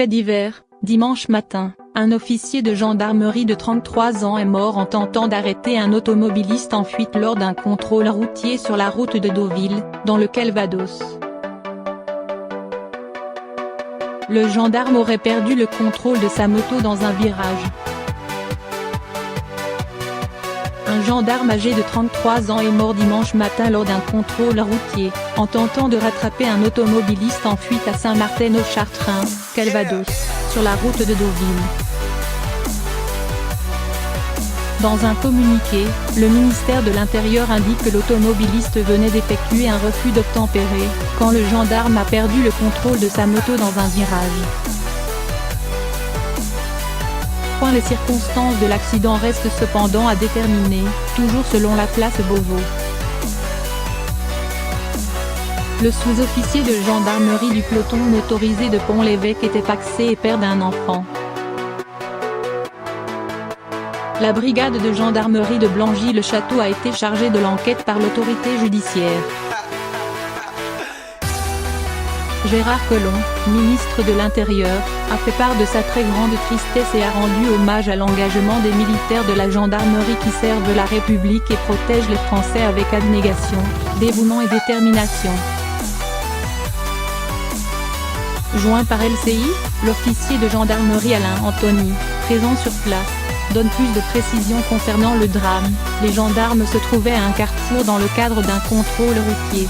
Fait divers, dimanche matin, un officier de gendarmerie de 33 ans est mort en tentant d'arrêter un automobiliste en fuite lors d'un contrôle routier sur la route de Deauville, dans le Calvados. Le gendarme aurait perdu le contrôle de sa moto dans un virage. Un gendarme âgé de 33 ans est mort dimanche matin lors d'un contrôle routier, en tentant de rattraper un automobiliste en fuite à Saint-Martin-au-Chartrain, Calvados, sur la route de Deauville. Dans un communiqué, le ministère de l'Intérieur indique que l'automobiliste venait d'effectuer un refus d'obtempérer, quand le gendarme a perdu le contrôle de sa moto dans un virage. Les circonstances de l'accident restent cependant à déterminer, toujours selon la place Beauvau. Le sous-officier de gendarmerie du peloton motorisé de Pont-l'Évêque était pacsé et père d'un enfant. La brigade de gendarmerie de Blangy-le-Château a été chargée de l'enquête par l'autorité judiciaire. Gérard Collomb, ministre de l'Intérieur, a fait part de sa très grande tristesse et a rendu hommage à l'engagement des militaires de la gendarmerie qui servent la République et protègent les Français avec abnégation, dévouement et détermination. Joint par LCI, l'officier de gendarmerie Alain Anthony, présent sur place, donne plus de précisions concernant le drame. Les gendarmes se trouvaient à un carrefour dans le cadre d'un contrôle routier.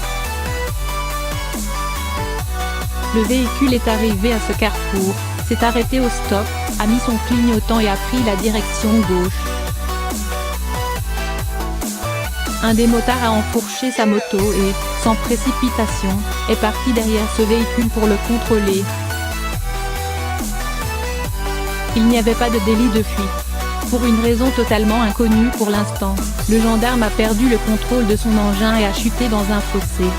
Le véhicule est arrivé à ce carrefour, s'est arrêté au stop, a mis son clignotant et a pris la direction gauche. Un des motards a enfourché sa moto et, sans précipitation, est parti derrière ce véhicule pour le contrôler. Il n'y avait pas de délit de fuite. Pour une raison totalement inconnue pour l'instant, le gendarme a perdu le contrôle de son engin et a chuté dans un fossé.